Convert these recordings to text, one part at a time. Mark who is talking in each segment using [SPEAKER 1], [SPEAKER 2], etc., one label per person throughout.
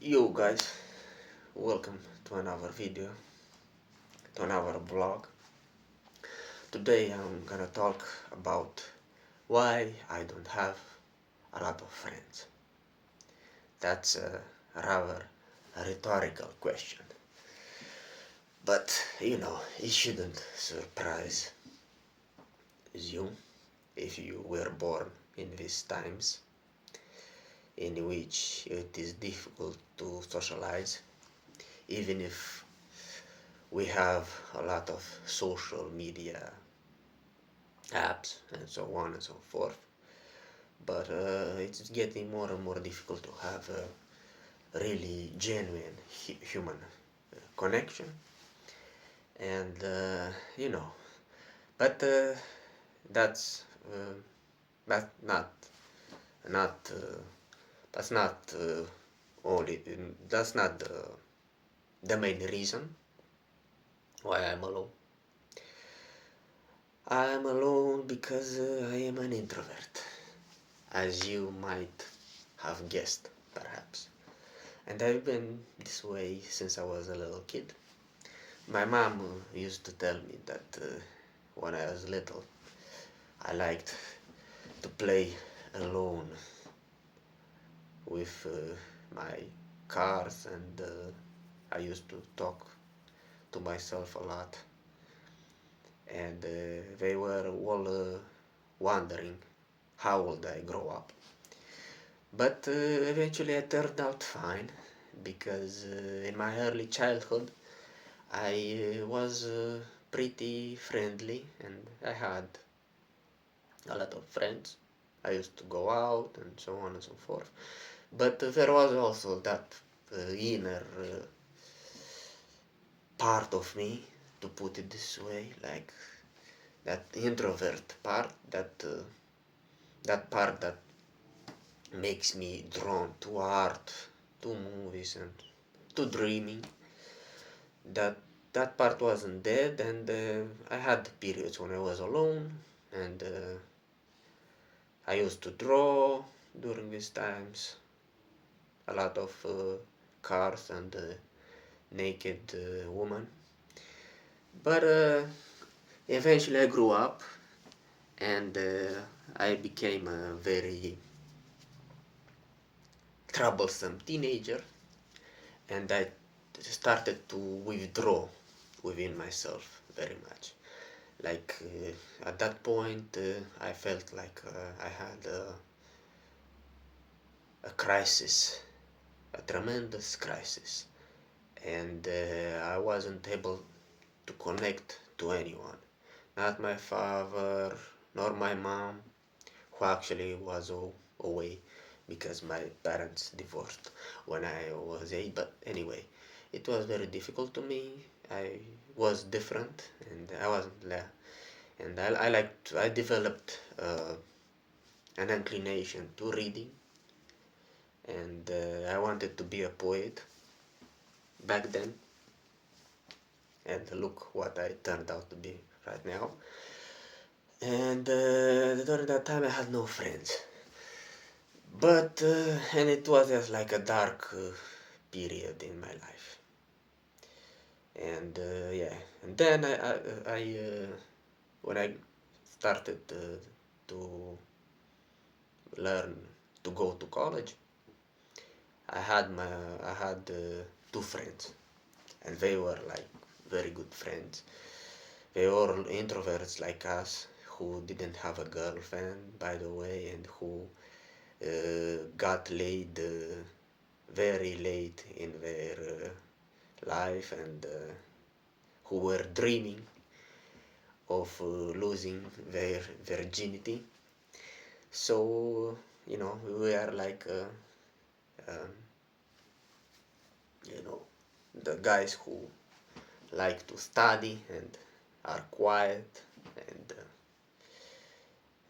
[SPEAKER 1] Yo guys, welcome to another video, to another vlog. Today I'm gonna talk about why I don't have a lot of friends. That's a rather rhetorical question. But it shouldn't surprise you if you were born in these times in which it is difficult to socialize, even if we have a lot of social media apps and so on and so forth. But it's getting more and more difficult to have a really genuine human connection. And but that's that's not that's not only that's not the main reason why I'm alone. I'm alone because I am an introvert, as you might have guessed, perhaps. And I've been this way since I was a little kid. My mom used to tell me that when I was little, I liked to play alone with my cars, and I used to talk to myself a lot. And they were all wondering how would I grow up. But eventually I turned out fine because in my early childhood I was pretty friendly and I had a lot of friends. I used to go out and so on and so forth. But there was also that inner part of me, to put it this way, like that introvert part, that part that makes me drawn to art, to movies, and to dreaming. That that part wasn't dead, and I had periods when I was alone, and I used to draw during these times, a lot of cars and naked woman. But eventually I grew up, and I became a very troublesome teenager, and I started to withdraw within myself very much. Like at that point, I felt like I had a crisis, a tremendous crisis, and I wasn't able to connect to anyone. Not my father, nor my mom, who actually was away because my parents divorced when I was 8. But anyway, it was very difficult to me. I was different, and I wasn't there. And I developed an inclination to reading, and I wanted to be a poet back then. And look what I turned out to be right now. And during that time, I had no friends. But and it was just like a dark period in my life. And yeah, and then when I started to learn to go to college, I had two friends, and they were like very good friends. They were introverts like us who didn't have a girlfriend, by the way, and who got laid very late in their life, and who were dreaming of losing their virginity. So, we are like, um, you know, the guys who like to study and are quiet,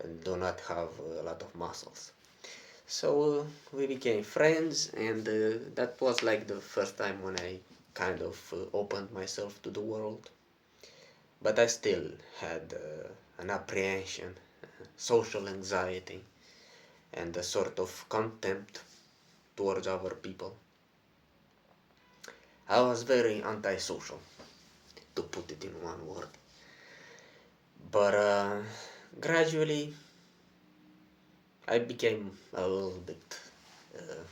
[SPEAKER 1] and do not have a lot of muscles. So we became friends, and that was like the first time when I kind of opened myself to the world. But I still had an apprehension, social anxiety, and a sort of contempt towards other people. I was very antisocial, to put it in one word. But gradually, I became a little bit uh,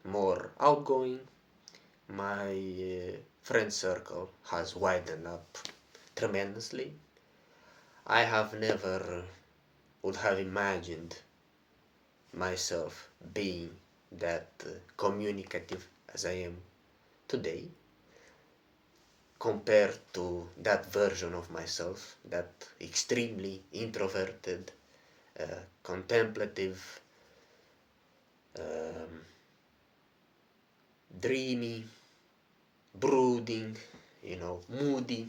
[SPEAKER 1] more outgoing. My friend circle has widened up tremendously. I have never would have imagined myself being that communicative as I am today, compared to that version of myself, that extremely introverted, contemplative, um, dreamy, brooding, moody,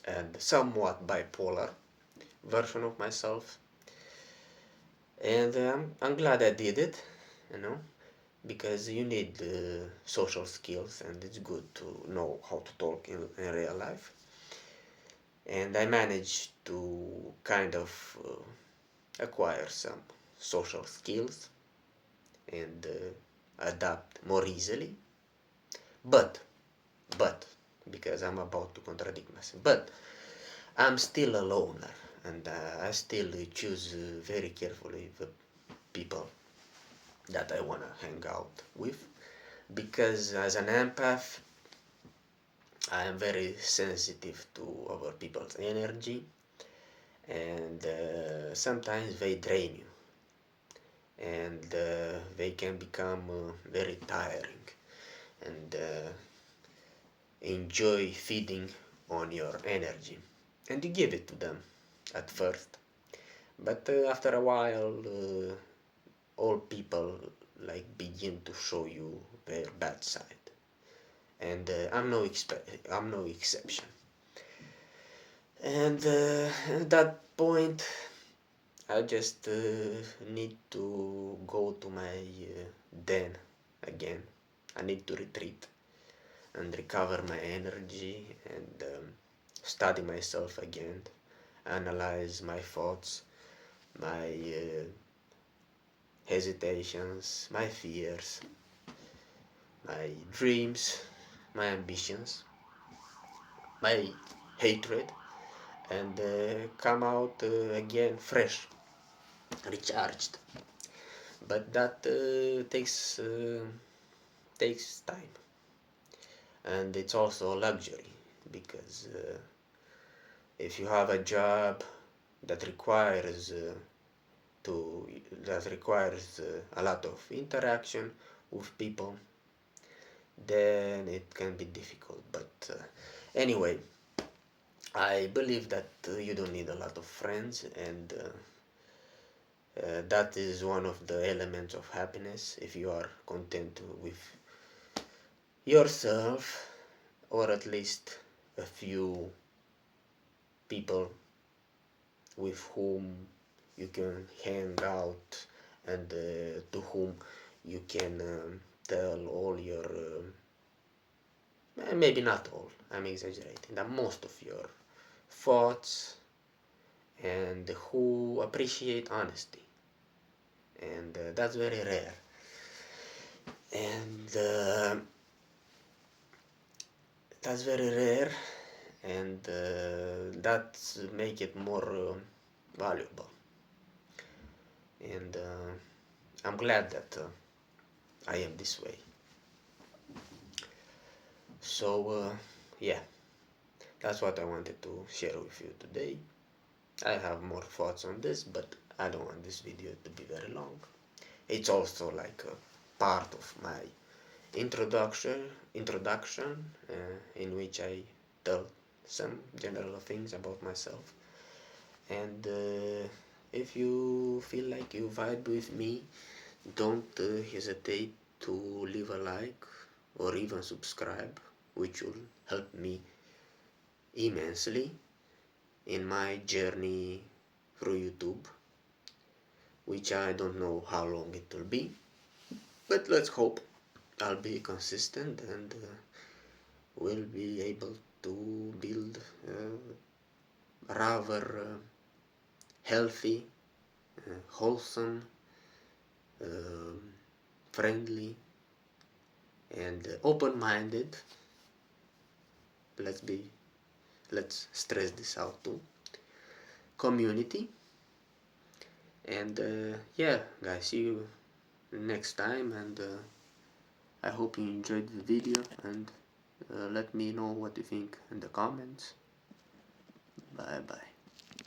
[SPEAKER 1] and somewhat bipolar version of myself. And I'm glad I did it, you know, because you need social skills, and it's good to know how to talk in real life. And I managed to kind of acquire some social skills and adapt more easily. But, but, because I'm about to contradict myself, but I'm still a loner, and I still choose very carefully the people that I want to hang out with, because as an empath, I am very sensitive to other people's energy, and sometimes they drain you, and they can become very tiring, and enjoy feeding on your energy, and you give it to them at first, but after a while all people like begin to show you their bad side, and I'm no exception. And at that point, I just need to go to my den again. I need to retreat and recover my energy, and study myself again, analyze my thoughts, my hesitations, my fears, my dreams, my ambitions, my hatred, and come out again fresh, recharged. But that takes time, and it's also a luxury, because if you have a job that requires to that requires a lot of interaction with people, then it can be difficult. But anyway, I believe that you don't need a lot of friends, and that is one of the elements of happiness, if you are content with yourself, or at least a few people with whom you can hang out, and to whom you can tell all your maybe not all, I'm exaggerating, that most of your thoughts, and who appreciate honesty, and that's very rare, and that's very rare, and that make it more valuable, and I'm glad that I am this way. So yeah, that's what I wanted to share with you today. I have more thoughts on this, but I don't want this video to be very long. It's also like a part of my introduction in which I tell some general things about myself. And if you feel like you vibe with me, don't hesitate to leave a like or even subscribe, which will help me immensely in my journey through YouTube, which I don't know how long it will be, but let's hope I'll be consistent, and will be able to build rather healthy, wholesome, um friendly, and open-minded. Let's stress this out too. Community, and yeah, guys, see you next time, and I hope you enjoyed the video, and let me know what you think in the comments. Bye bye.